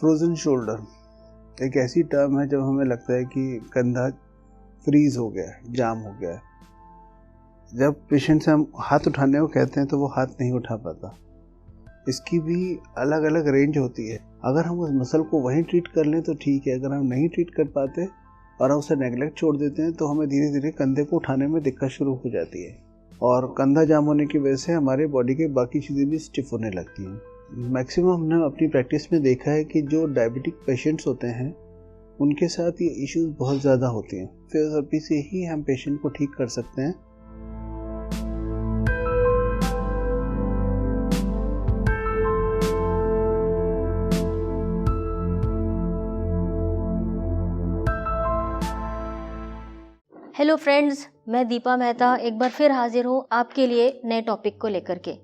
Frozen shoulder एक ऐसी term है जब हमें लगता है कि कंधा फ्रीज हो गया है, जाम हो गया है। जब पेशेंट से हम हाथ उठाने को कहते हैं तो वो हाथ नहीं उठा पाता। इसकी भी अलग अलग रेंज होती है। अगर हम उस मसल को वहीं ट्रीट कर लें तो ठीक है, अगर हम नहीं ट्रीट कर पाते और हम उसे नेगलेक्ट छोड़ देते हैं तो हमें धीरे धीरे कंधे को उठाने में दिक्कत शुरू हो जाती है और कंधा जाम होने की वजह से हमारे बॉडी के बाकी चीज़ें भी स्टिफ होने लगती हैं। मैक्सिमम हमने अपनी प्रैक्टिस में देखा है कि जो डायबिटिक पेशेंट्स होते हैं उनके साथ ये इश्यूज बहुत ज़्यादा होती हैं। फिजियोथेरेपी से ही हम पेशेंट को ठीक कर सकते हैं। हेलो फ्रेंड्स, मैं दीपा मेहता एक बार फिर हाजिर हूँ आपके लिए नए टॉपिक को लेकर के।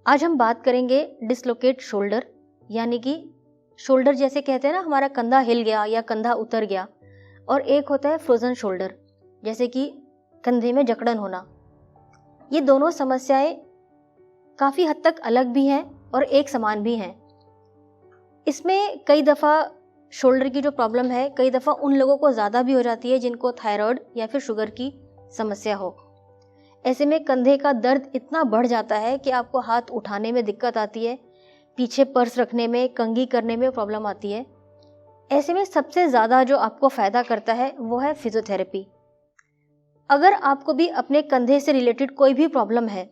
आज हम बात करेंगे डिसलोकेट शोल्डर, यानी कि शोल्डर जैसे कहते हैं ना, हमारा कंधा हिल गया या कंधा उतर गया, और एक होता है फ्रोजन शोल्डर, जैसे कि कंधे में जकड़न होना। ये दोनों समस्याएं काफ़ी हद तक अलग भी हैं और एक समान भी हैं। इसमें कई दफ़ा शोल्डर की जो प्रॉब्लम है कई दफ़ा उन लोगों को ज़्यादा भी हो जाती है जिनको थायराइड या फिर शुगर की समस्या हो। ऐसे में कंधे का दर्द इतना बढ़ जाता है कि आपको हाथ उठाने में दिक्कत आती है, पीछे पर्स रखने में, कंघी करने में प्रॉब्लम आती है। ऐसे में सबसे ज़्यादा जो आपको फ़ायदा करता है वो है फिजियोथेरेपी। अगर आपको भी अपने कंधे से रिलेटेड कोई भी प्रॉब्लम है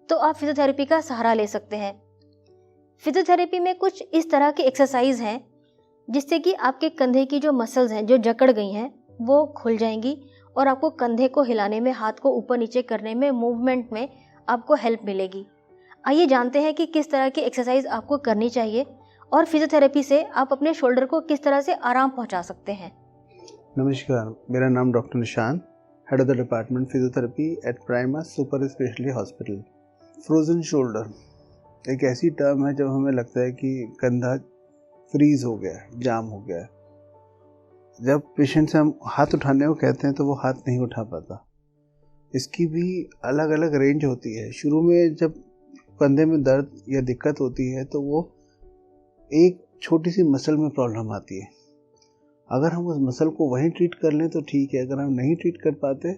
तो आप फिजियोथेरेपी का सहारा ले सकते हैं। फिजियोथेरेपी में कुछ इस तरह की एक्सरसाइज हैं जिससे कि आपके कंधे की जो मसल्स हैं जो जकड़ गई हैं वो खुल जाएंगी और आपको कंधे को हिलाने में, हाथ को ऊपर नीचे करने में, मूवमेंट में आपको हेल्प मिलेगी। आइए जानते हैं कि किस तरह की एक्सरसाइज आपको करनी चाहिए और फिजियोथेरेपी से आप अपने शोल्डर को किस तरह से आराम पहुंचा सकते हैं। नमस्कार, मेरा नाम doctor Nishan, head of the department physiotherapy at Prima super speciality hospital. Frozen shoulder एक ऐसी टर्म है जब हमें लगता है कि कंधा फ्रीज हो गया है, जाम हो गया है। जब पेशेंट से हम हाथ उठाने को कहते हैं तो वो हाथ नहीं उठा पाता। इसकी भी अलग अलग रेंज होती है। शुरू में जब कंधे में दर्द या दिक्कत होती है तो वो एक छोटी सी मसल में प्रॉब्लम आती है। अगर हम उस मसल को वहीं ट्रीट कर लें तो ठीक है, अगर हम नहीं ट्रीट कर पाते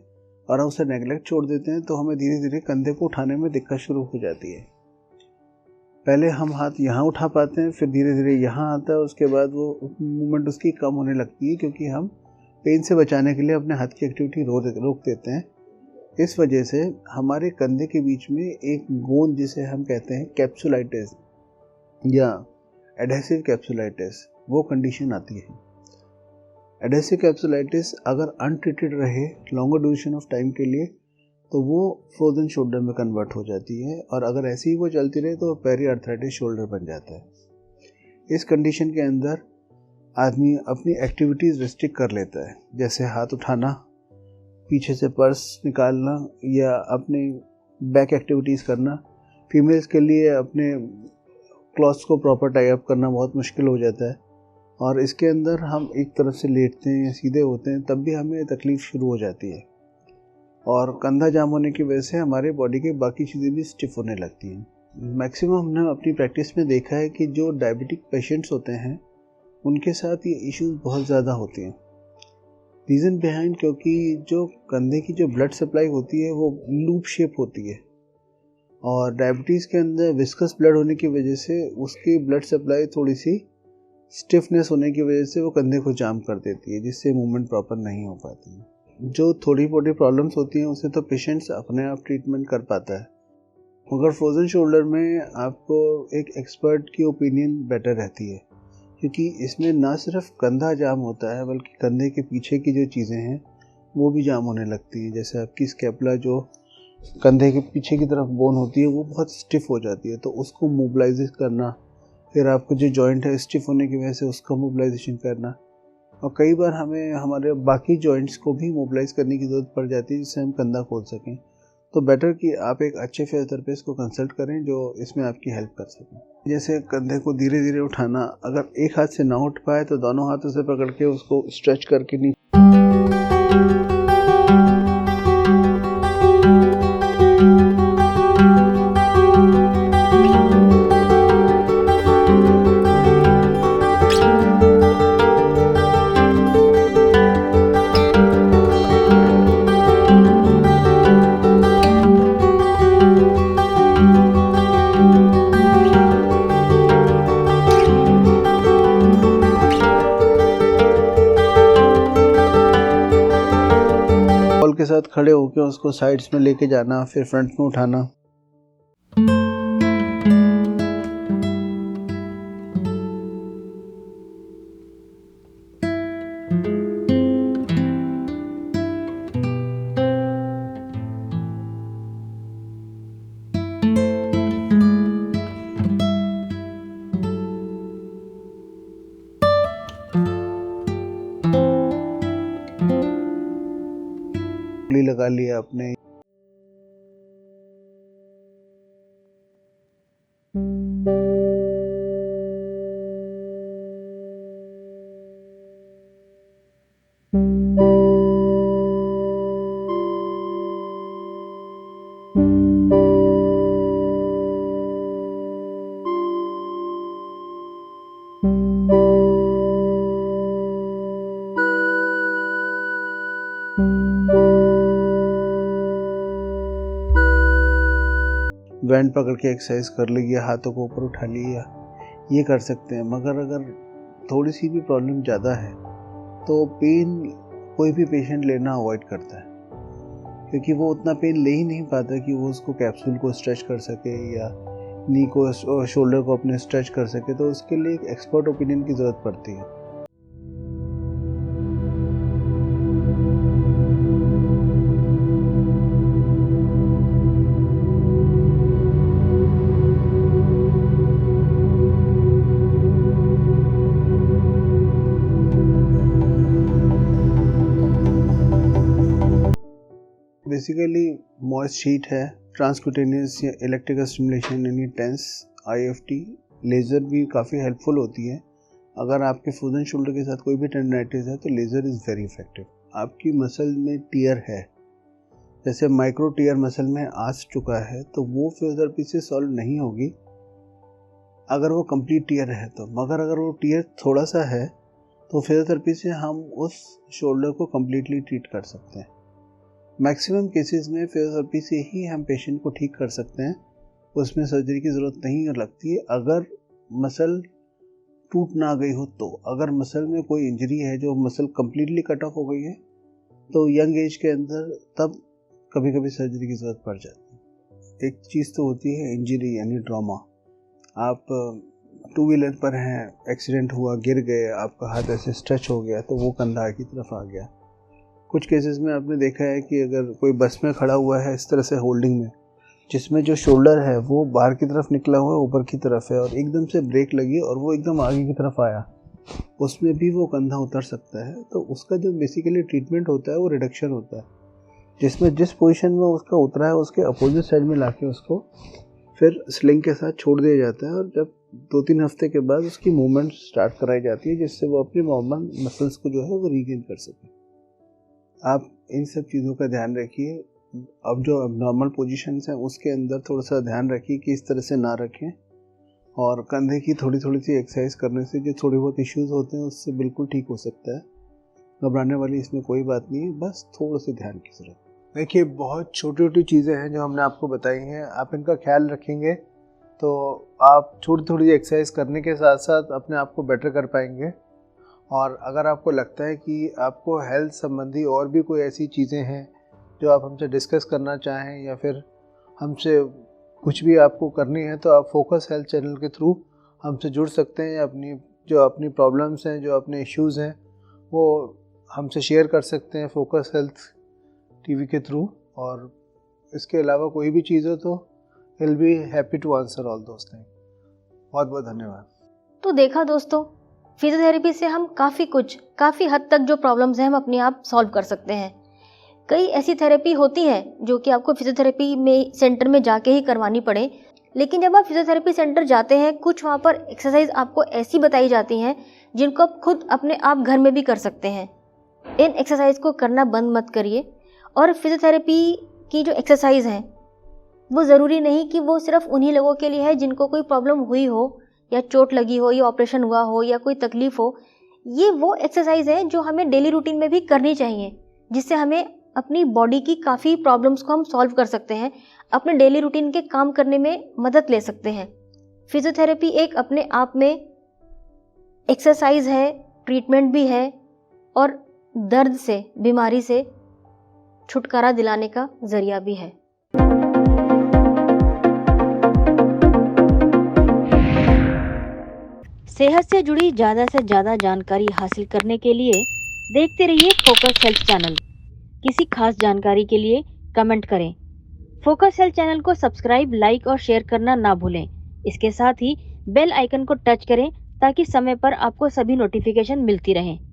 और हम उसे नेगलेक्ट छोड़ देते हैं तो हमें धीरे धीरे कंधे को उठाने में दिक्कत शुरू हो जाती है। पहले हम हाथ यहाँ उठा पाते हैं, फिर धीरे धीरे यहाँ आता है, उसके बाद वो मूवमेंट उसकी कम होने लगती है क्योंकि हम पेन से बचाने के लिए अपने हाथ की एक्टिविटी रोक देते हैं। इस वजह से हमारे कंधे के बीच में एक गोंद, जिसे हम कहते हैं कैप्सुलाइटिस या एडहेसिव कैप्सुलाइटिस, वो कंडीशन आती है। एडहेसिव कैप्सुलाइटिस अगर अनट्रीटेड रहे लॉन्गर ड्यूरेशन ऑफ टाइम के लिए तो वो फ्रोजन शोल्डर में कन्वर्ट हो जाती है, और अगर ऐसे ही वो चलती रहे तो पेरी आर्थराइटिस शोल्डर बन जाता है। इस कंडीशन के अंदर आदमी अपनी एक्टिविटीज़ रिस्ट्रिक्ट कर लेता है, जैसे हाथ उठाना, पीछे से पर्स निकालना या अपने बैक एक्टिविटीज़ करना। फीमेल्स के लिए अपने क्लॉथ्स को प्रॉपर टाई अप करना बहुत मुश्किल हो जाता है, और इसके अंदर हम एक तरफ से लेटते हैं या सीधे होते हैं तब भी हमें तकलीफ़ शुरू हो जाती है, और कंधा जाम होने की वजह से हमारे बॉडी के बाकी चीज़ें भी स्टिफ होने लगती हैं। मैक्सिमम हमने अपनी प्रैक्टिस में देखा है कि जो डायबिटिक पेशेंट्स होते हैं उनके साथ ये इश्यूज बहुत ज़्यादा होती हैं। रीज़न बिहाइंड, क्योंकि जो कंधे की जो ब्लड सप्लाई होती है वो लूप शेप होती है, और डायबिटीज़ के अंदर विस्कस ब्लड होने की वजह से उसकी ब्लड सप्लाई थोड़ी सी स्टिफनेस होने की वजह से वो कंधे को जाम कर देती है, जिससे मूवमेंट प्रॉपर नहीं हो पाती है। जो थोड़ी मोटी प्रॉब्लम्स होती हैं उसे तो पेशेंट्स अपने आप ट्रीटमेंट कर पाता है, मगर फ्रोजन शोल्डर में आपको एक एक्सपर्ट की ओपिनियन बेटर रहती है, क्योंकि इसमें ना सिर्फ कंधा जाम होता है बल्कि कंधे के पीछे की जो चीज़ें हैं वो भी जाम होने लगती हैं। जैसे आपकी स्कैपुला, जो कंधे के पीछे की तरफ बोन होती है, वो बहुत स्टिफ हो जाती है, तो उसको मोबिलाइज करना, फिर आपको जो जॉइंट है स्टिफ होने की वजह से उसका मोबिलाइजेशन करना, और कई बार हमें हमारे बाकी जॉइंट्स को भी मोबिलाइज करने की ज़रूरत पड़ जाती है जिससे हम कंधा खोल सकें। तो बेटर कि आप एक अच्छे फिजियोथेरेपिस्ट को कंसल्ट करें जो इसमें आपकी हेल्प कर सकें। जैसे कंधे को धीरे धीरे उठाना, अगर एक हाथ से ना उठ पाए तो दोनों हाथों से पकड़ के उसको स्ट्रेच करके नीचे खड़े होकर उसको साइड्स में लेके जाना, फिर फ्रंट में उठाना। लगा लिया आपने। बैंड पकड़ के एक्सरसाइज कर ली या हाथों को ऊपर उठा लिया, ये कर सकते हैं। मगर अगर थोड़ी सी भी प्रॉब्लम ज़्यादा है तो पेन कोई भी पेशेंट लेना अवॉइड करता है, क्योंकि वो उतना पेन ले ही नहीं पाता कि वो उसको कैप्सूल को स्ट्रेच कर सके या नी को शोल्डर को अपने स्ट्रेच कर सके। तो उसके लिए एक एक्सपर्ट ओपिनियन की ज़रूरत पड़ती है। बेसिकली मॉइस्ट शीट है, ट्रांसक्यूटेनियस या इलेक्ट्रिकल स्टिमुलेशन यानी टेंस, IFT, लेज़र भी काफ़ी हेल्पफुल होती है। अगर आपके फ्रोजन शोल्डर के साथ कोई भी टेंडिनाइटिस है तो लेज़र इज़ वेरी इफेक्टिव। आपकी मसल में टियर है, जैसे माइक्रो टियर मसल में आ चुका है तो वो फिजियोथेरेपी से सॉल्व नहीं होगी अगर वो कंप्लीट टियर है तो। मगर अगर वो टियर थोड़ा सा है तो फिजियोथेरेपी से हम उस शोल्डर को कम्प्लीटली ट्रीट कर सकते हैं। मैक्सिमम केसेस में फिजियोथेरेपी से ही हम पेशेंट को ठीक कर सकते हैं, उसमें सर्जरी की ज़रूरत नहीं लगती है अगर मसल टूट ना गई हो तो। अगर मसल में कोई इंजरी है जो मसल कम्प्लीटली कट ऑफ हो गई है तो यंग एज के अंदर तब कभी कभी सर्जरी की ज़रूरत पड़ जाती है। एक चीज़ तो होती है इंजरी यानी ट्रॉमा। आप 2 व्हीलर पर हैं, एक्सीडेंट हुआ, गिर गए, आपका हाथ ऐसे स्ट्रेच हो गया तो वो कंधा की तरफ आ गया। कुछ केसेस में आपने देखा है कि अगर कोई बस में खड़ा हुआ है इस तरह से होल्डिंग में, जिसमें जो शोल्डर है वो बाहर की तरफ निकला हुआ है, ऊपर की तरफ है, और एकदम से ब्रेक लगी और वो एकदम आगे की तरफ आया, उसमें भी वो कंधा उतर सकता है। तो उसका जो बेसिकली ट्रीटमेंट होता है वो रिडक्शन होता है, जिसमें जिस पोजीशन में उसका उतरा है उसके अपोजिट साइड में लाके उसको फिर स्लिंग के साथ छोड़ दिया जाता है, और जब 2-3 हफ्ते के बाद उसकी मूवमेंट स्टार्ट कराई जाती है जिससे वो अपनी नॉर्मल मसल्स को जो है वो रीगेन कर सके। आप इन सब चीज़ों का ध्यान रखिए। अब जो नॉर्मल पोजीशंस हैं उसके अंदर थोड़ा सा ध्यान रखिए कि इस तरह से ना रखें, और कंधे की थोड़ी थोड़ी सी एक्सरसाइज करने से जो थोड़ी बहुत इश्यूज होते हैं उससे बिल्कुल ठीक हो सकता है। घबराने वाली इसमें कोई बात नहीं है, बस थोड़ा सा ध्यान की ज़रूरत। देखिए, बहुत छोटी छोटी चीज़ें हैं जो हमने आपको बताई हैं, आप इनका ख्याल रखेंगे तो आप थोड़ी थोड़ी एक्सरसाइज करने के साथ साथ अपने आप को बेटर कर पाएंगे। और अगर आपको लगता है कि आपको हेल्थ संबंधी और भी कोई ऐसी चीज़ें हैं जो आप हमसे डिस्कस करना चाहें या फिर हमसे कुछ भी आपको करनी है, तो आप फोकस हेल्थ चैनल के थ्रू हमसे जुड़ सकते हैं। अपनी प्रॉब्लम्स हैं, जो अपने इश्यूज़ हैं, वो हमसे शेयर कर सकते हैं फोकस हेल्थ टीवी के थ्रू। और इसके अलावा कोई भी चीज़ हो तो will be happy to answer all दोस्त थिंग्स। बहुत बहुत धन्यवाद। तो देखा दोस्तों, फिजियोथेरेपी से हम काफ़ी हद तक जो प्रॉब्लम्स हैं हम अपने आप सॉल्व कर सकते हैं। कई ऐसी थेरेपी होती हैं जो कि आपको फिजियोथेरेपी में सेंटर में जाके ही करवानी पड़े, लेकिन जब आप फिजियोथेरेपी सेंटर जाते हैं, कुछ वहाँ पर एक्सरसाइज आपको ऐसी बताई जाती हैं जिनको आप खुद अपने आप घर में भी कर सकते हैं। इन एक्सरसाइज को करना बंद मत करिए। और फिजियोथेरेपी की जो एक्सरसाइज हैं वो ज़रूरी नहीं कि वो सिर्फ उन्हीं लोगों के लिए है जिनको कोई प्रॉब्लम हुई हो या चोट लगी हो या ऑपरेशन हुआ हो या कोई तकलीफ हो। ये वो एक्सरसाइज है जो हमें डेली रूटीन में भी करनी चाहिए, जिससे हमें अपनी बॉडी की काफ़ी प्रॉब्लम्स को हम सॉल्व कर सकते हैं, अपने डेली रूटीन के काम करने में मदद ले सकते हैं। फिजियोथेरेपी एक अपने आप में एक्सरसाइज है, ट्रीटमेंट भी है, और दर्द से, बीमारी से छुटकारा दिलाने का जरिया भी है। सेहत से जुड़ी ज़्यादा से ज़्यादा जानकारी हासिल करने के लिए देखते रहिए फोकस हेल्थ चैनल। किसी खास जानकारी के लिए कमेंट करें। फोकस हेल्थ चैनल को सब्सक्राइब, लाइक और शेयर करना ना भूलें। इसके साथ ही बेल आइकन को टच करें ताकि समय पर आपको सभी नोटिफिकेशन मिलती रहें।